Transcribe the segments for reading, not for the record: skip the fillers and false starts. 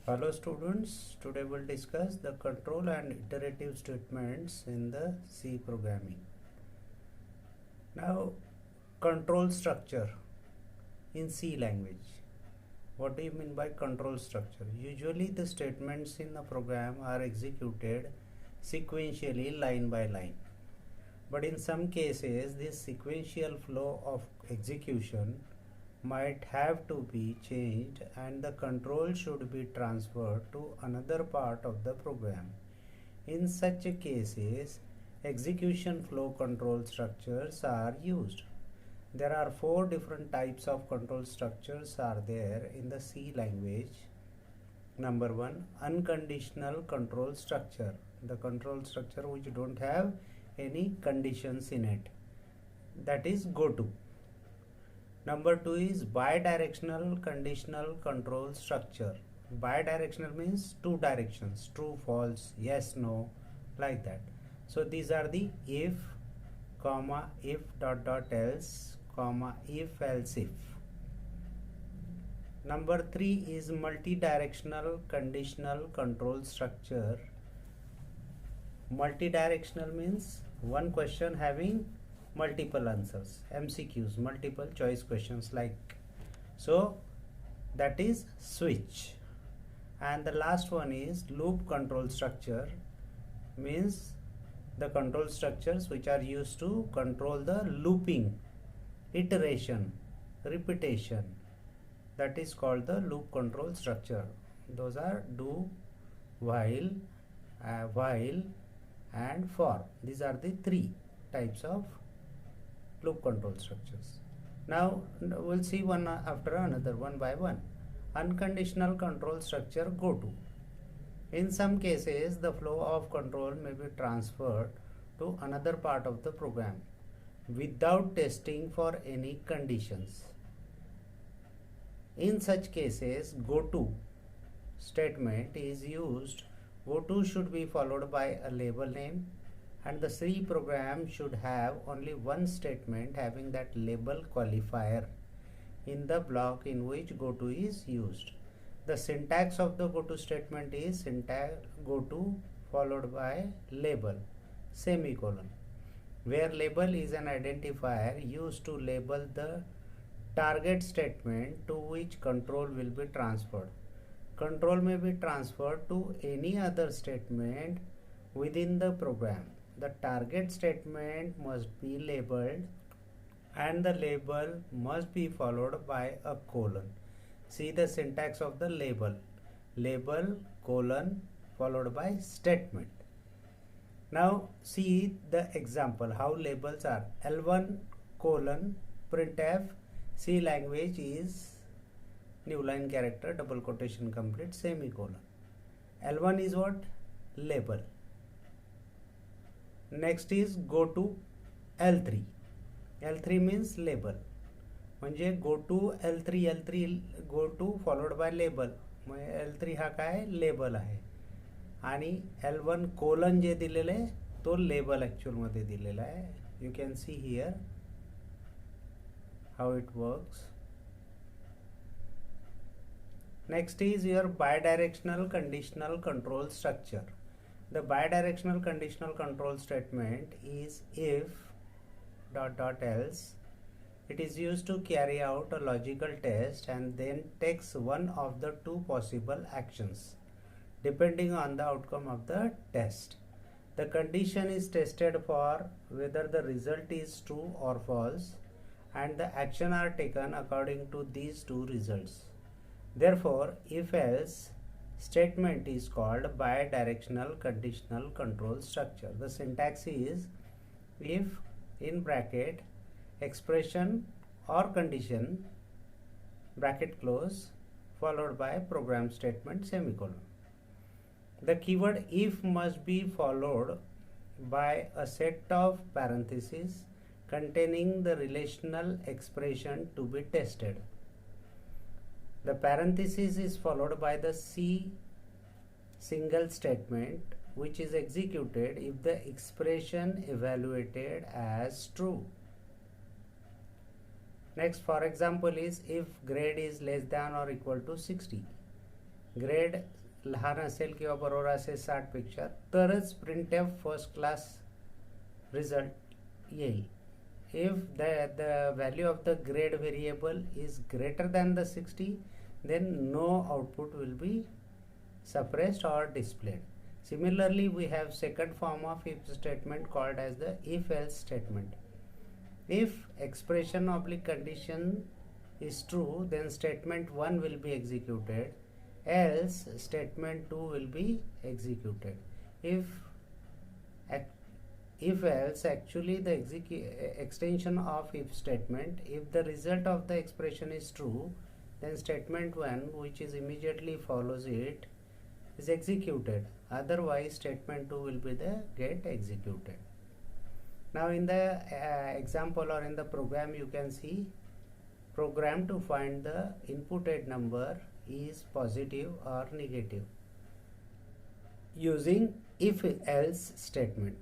Hello students, today we'll discuss the control and iterative statements in the C programming. Now, control structure in C language. What do you mean by control structure? Usually the statements in the program are executed sequentially line by line. But in some cases, this sequential flow of execution might have to be changed and the control should be transferred to another part of the program. In such cases, execution flow control structures are used. There are 4 different types of control structures are there in the C language. Number 1, unconditional control structure. The control structure which don't have any conditions in it. That is goto. Number 2 is bidirectional conditional control structure. Bidirectional means 2 directions, true, false, yes, no, like that. So these are the if, comma, if dot dot else, comma, if else if. Number 3 is multidirectional conditional control structure. Multidirectional means one question having multiple answers, MCQs, multiple choice questions like so. That is switch. And the last one is loop control structure, means the control structures which are used to control the looping, iteration, repetition. That is called the loop control structure. Those are do, while and for. These are the 3 types of loop control structures. Now we'll see one after another, one by one. Unconditional control structure goto. In some cases, the flow of control may be transferred to another part of the program without testing for any conditions. In such cases, goto statement is used. Goto should be followed by a label name, and the C program should have only one statement having that label qualifier in the block in which goto is used. The syntax of the goto statement is syntax goto followed by label semicolon, where label is an identifier used to label the target statement to which control will be transferred. Control may be transferred to any other statement within the program. The target statement must be labeled and the label must be followed by a colon. See the syntax of the label. Label colon followed by statement. Now see the example how labels are. L1 colon printf. C language is new line character, double quotation complete, semicolon. L1 is what? Label. Next is go to L3. L3 means label. म्हणजे go to L3 go to followed by label. L3 हा काय label आहे आणि L1 colon जे दिलेलं आहे तो label actual मध्ये दिलेला आहे. You can see here how it works. Next is your bidirectional conditional control structure. The bidirectional conditional control statement is if dot dot else. It is used to carry out a logical test and then takes one of the 2 possible actions depending on the outcome of the test. The condition is tested for whether the result is true or false, and the action are taken according to these 2 results. Therefore, if-else statement is called bidirectional conditional control structure. The syntax is if in bracket expression or condition bracket close followed by program statement semicolon. The keyword if must be followed by a set of parentheses containing the relational expression to be tested. The parenthesis is followed by the C single statement which is executed if the expression evaluated as true. Next, for example, is if grade is less than or equal to 60. Grade लहान असेल किंवा बरोबर असेल 60पेक्षा तरच printf first class result येईल. If the value of the grade variable is greater than the 60, then no output will be suppressed or displayed. Similarly, we have second form of if statement called as the if else statement. If expression oblique condition is true, then statement 1 will be executed, else statement 2 will be executed. If else, actually the extension of if statement. If the result of the expression is true, then statement 1, which is immediately follows it, is executed. Otherwise statement 2 will be the get executed. Now in the example or in the program, you can see program to find the inputted number is positive or negative using if else statement.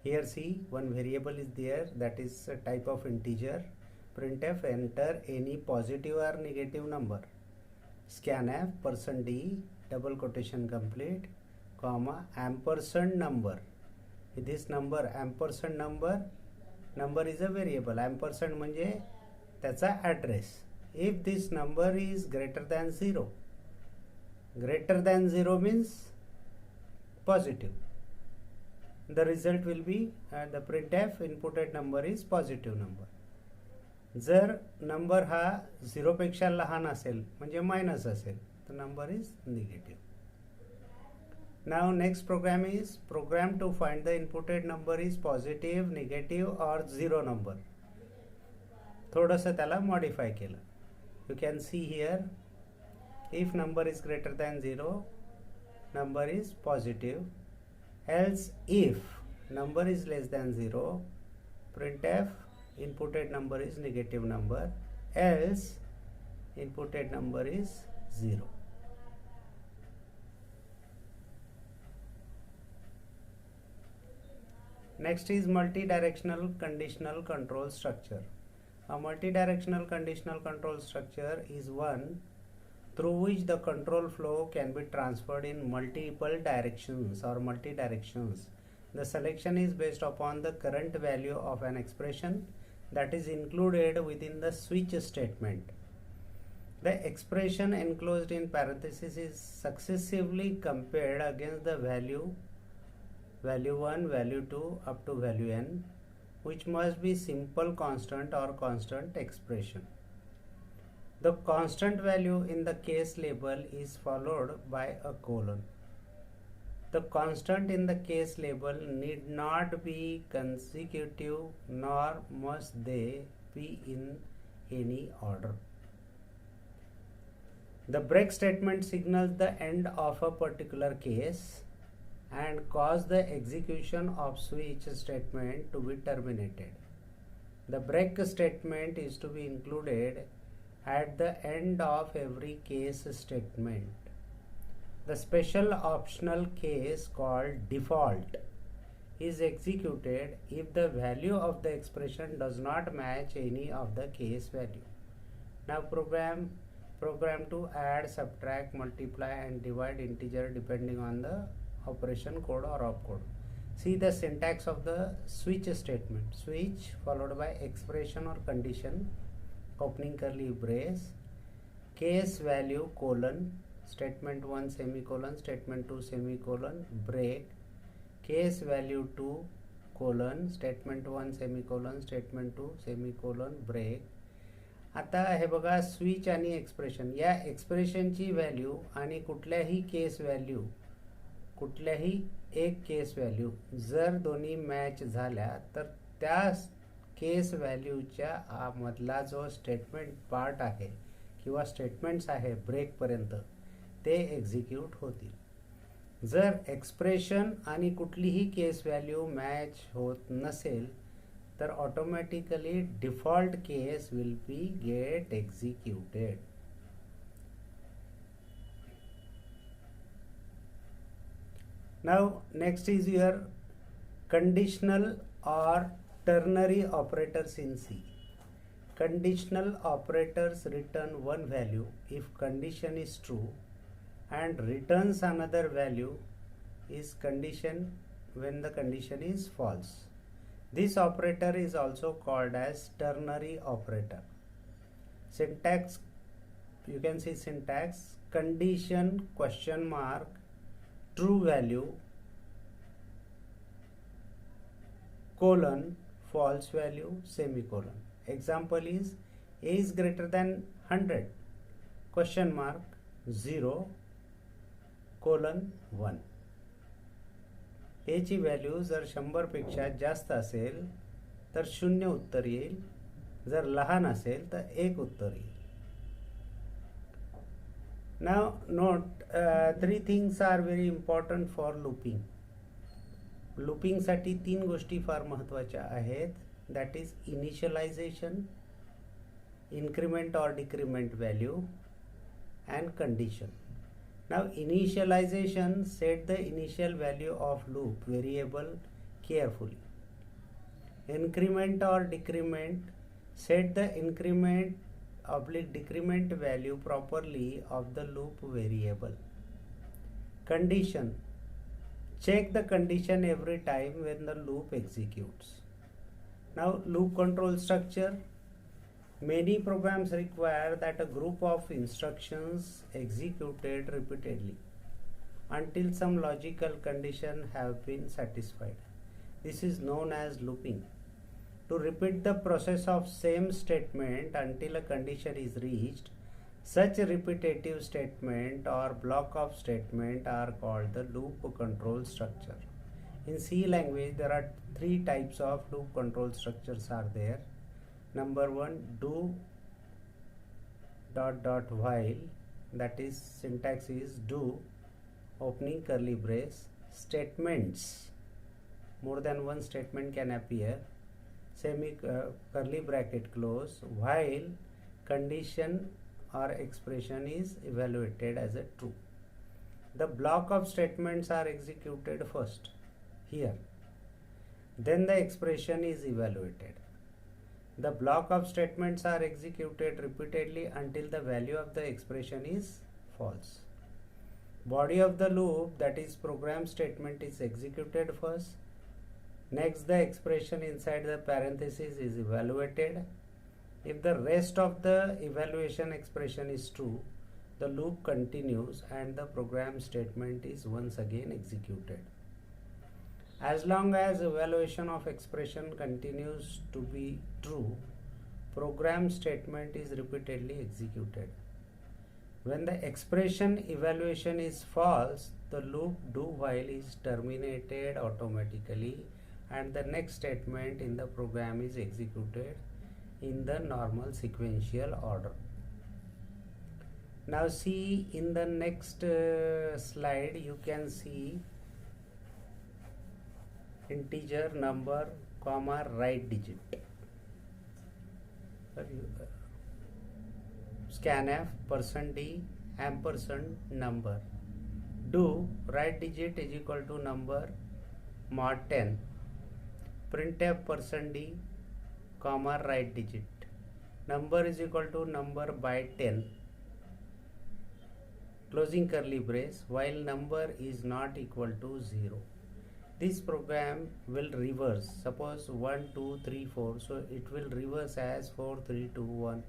Here see, one variable is there, that is a type of integer. Printf enter any positive or negative number. Scanf %d double quotation complete comma ampersand number. This number ampersand number is a variable. Ampersand म्हणजे त्याचा address. If this number is greater than 0 means positive. The result will be the printf inputted number is positive number. जर number हा 0 पेक्षा लहान असेल म्हणजे minus असेल तर number is negative. Now next program is program to find the inputted number is positive, negative or 0 number. थोडंसं त्याला मॉडिफाय केलं. You can see here, if number is greater than 0, number is positive. Else if number is less than 0, printf inputted number is negative number, else inputted number is 0. Next is multi-directional conditional control structure. A multi-directional conditional control structure is one through which the control flow can be transferred in multiple directions or multi-directions. The selection is based upon the current value of an expression that is included within the switch statement. The expression enclosed in parentheses is successively compared against the value 1, value 2 up to value n, which must be simple constant or constant expression. The constant value in the case label is followed by a colon. The constant in the case label need not be consecutive, nor must they be in any order. The break statement signals the end of a particular case and cause the execution of switch statement to be terminated. The break statement is to be included at the end of every case statement. The special optional case called default is executed if the value of the expression does not match any of the case value. Now program to add, subtract, multiply and divide integer depending on the operation code or opcode. See the syntax of the switch statement. Switch followed by expression or condition, opening curly brace, case value colon, statement 1 semicolon, statement 2 semicolon, break, case value 2 colon, statement 1 semicolon, statement 2 semicolon, break. आता हे बघा, switch आणि expression, या एक्सप्रेशनची value आणि कुठल्याही एक case value जर दोन्ही match झाल्या तर त्या केस व्हॅल्यूच्या मधला जो स्टेटमेंट पार्ट आहे किंवा स्टेटमेंट्स आहे ब्रेकपर्यंत ते एक्झिक्यूट होतील. जर एक्सप्रेशन आणि कुठलीही केस व्हॅल्यू मॅच होत नसेल तर automatically default case will be get executed. Now next is your conditional or ternary operators in C. conditional operators return one value if condition is true and returns another value is condition when the condition is false. This operator is also called as ternary operator. Syntax, you can see syntax: condition question mark true value colon false value semicolon. Example is a is greater than 100 question mark 0 colon 1. a ची value जर 100 पेक्षा जास्त असेल तर 0 उत्तर येईल, जर लहान असेल तर 1 उत्तर येईल. Now note, three things are very important for looping. Looping साठी 3 गोष्टी फार महत्त्वाच्या आहेत. that is initialization, increment or decrement value and condition. Now initialization, set the initial value of loop variable carefully. Increment or decrement, set the increment / decrement value properly of the loop variable. Condition, check the condition every time when the loop executes. Now loop control structure. Many programs require that a group of instructions executed repeatedly until some logical condition have been satisfied. This is known as looping. To repeat the process of same statement until a condition is reached, such repetitive statement or block of statement are called the loop control structure. In C language, there are 3 types of loop control structures are there. Number 1, do dot while, that is syntax is do opening curly brace statements, more than one statement can appear, semi curly bracket close, while condition or expression is evaluated as a true. The block of statements are executed first here, then the expression is evaluated. The block of statements are executed repeatedly until the value of the expression is false. Body of the loop, that is program statement, is executed first. Next, the expression inside the parenthesis is evaluated. If the rest of the evaluation expression is true, the loop continues and the program statement is once again executed. As long as evaluation of expression continues to be true, program statement is repeatedly executed. When the expression evaluation is false, the loop do while is terminated automatically and the next statement in the program is executed in the normal sequential order. Now see in the next slide, you can see integer, number, comma, right digit. Scanf, %d, ampersand, number. Do right digit is equal to number mod 10. Printf %d, comma, right digit. Number is equal to number by 10. Closing curly brace, while number is not equal to 0. This program will reverse. Suppose 1, 2, 3, 4. So it will reverse as 4, 3, 2, 1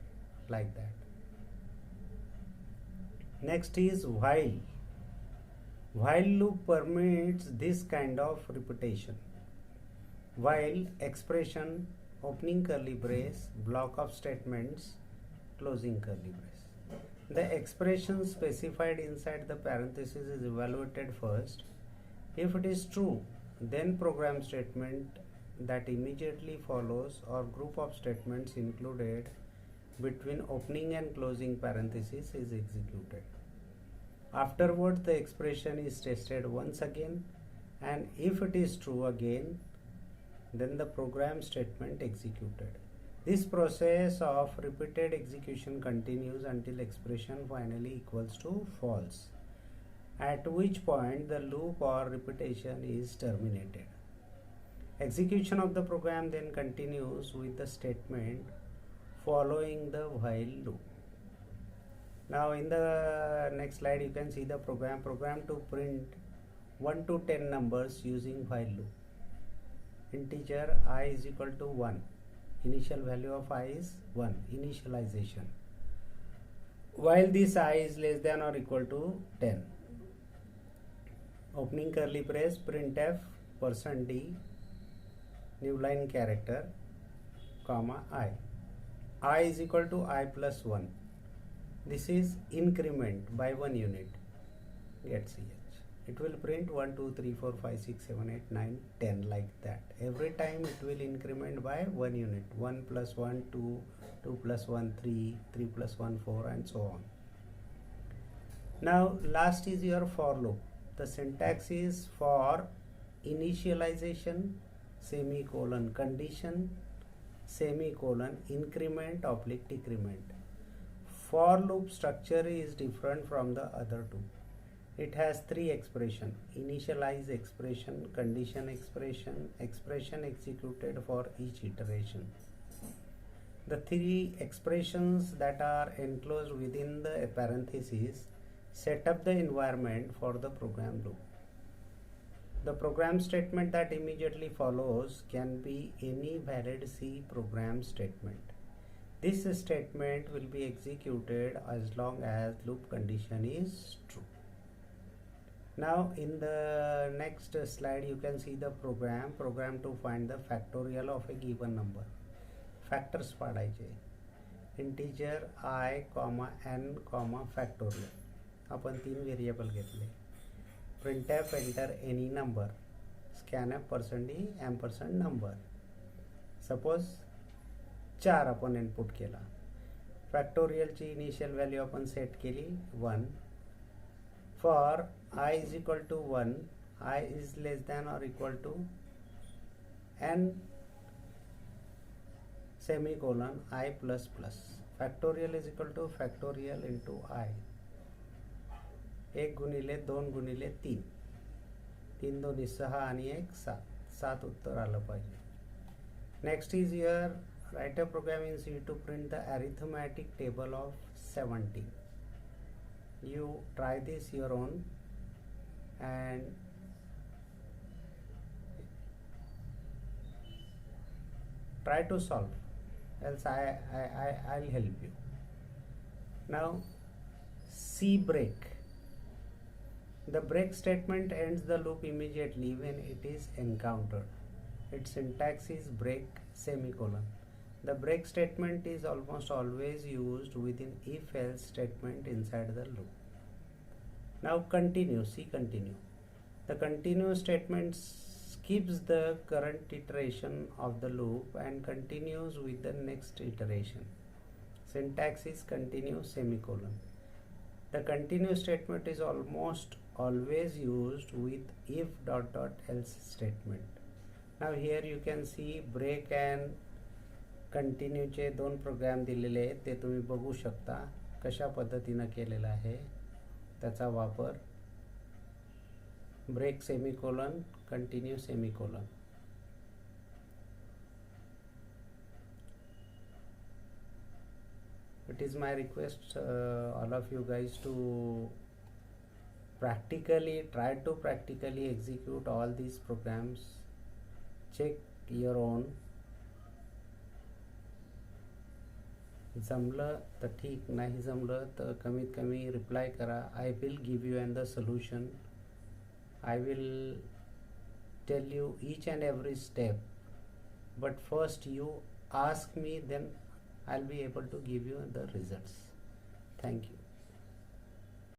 like that. Next is while. While loop permits this kind of repetition. While expression, opening curly brace, block of statements, closing curly brace. The expression specified inside the parenthesis is evaluated first. If it is true, then program statement that immediately follows or group of statements included between opening and closing parenthesis is executed. Afterwards, the expression is tested once again, and if it is true again, then the program statement executed. This process of repeated execution continues until expression finally equals to false, at which point the loop or repetition is terminated. Execution of the program then continues with the statement following the while loop. Now in the next slide you can see the program to print 1 to 10 numbers using while loop. Integer I is equal to 1. Initial value of I is 1. Initialization. While this I is less than or equal to 10. Opening curly brace, printf %d new line character comma I is equal to I plus 1. This is increment by 1 unit. Get ch. It will print 1 2 3 4 5 6 7 8 9 10 like that. Every time it will increment by 1 unit. 1 plus 1 2, 2 plus 1 3, 3 plus 1 4 and so on. Now last is your for loop. The syntax is for initialization semicolon condition semicolon increment oblique decrement. For loop structure is different from the other two. It has three expressions: initialize expression, condition expression, expression executed for each iteration. The three expressions that are enclosed within the parentheses set up the environment for the program loop. The program statement that immediately follows can be any valid C program statement. This statement will be executed as long as loop condition is true. Now in the next slide you can see the program to find the factorial of a given number. Factors पाडायचे. Integer I, n, factorial. आपण 3 variable घेतले. printf enter any number. scanf %d ampersand number. Suppose 4 आपण input केला. फॅक्टोरियलची initial value आपण set केली 1. For I is equal to 1, I is less than or equal to n semicolon I plus plus. Factorial is equal to factorial into I. 1 गुणिले 2 गुणिले 3. 3 2 6 आणि 1 7. 7 उत्तर आलं पाहिजे. Next is your write a program in C to print the arithmetic table of 17. You try this your own and try to solve, else I'll help you. Now C break. The break statement ends the loop immediately when it is encountered. Its syntax is break semicolon. The break statement is almost always used within if-else statement inside the loop. Now continue, see continue. The continue statement skips the current iteration of the loop and continues with the next iteration. Syntax is continue semicolon. The continue statement is almost always used with if ... else statement. Now here you can see break and continue चे 2 programme दिलेले आहेत, ते तुम्ही बघू शकता कशा पद्धतीने केलेला आहे त्याचा वापर. Break semicolon, continue semicolon. It is my request all of you guys to try to practically execute all these programs. Check your own. जमलं तर ठीक, नाही जमलं तर कमीत कमी रिप्लाय करा. I will give you and the solution. I will tell you each and every step, but first you ask me, then I'll be able to give you the results. Thank you.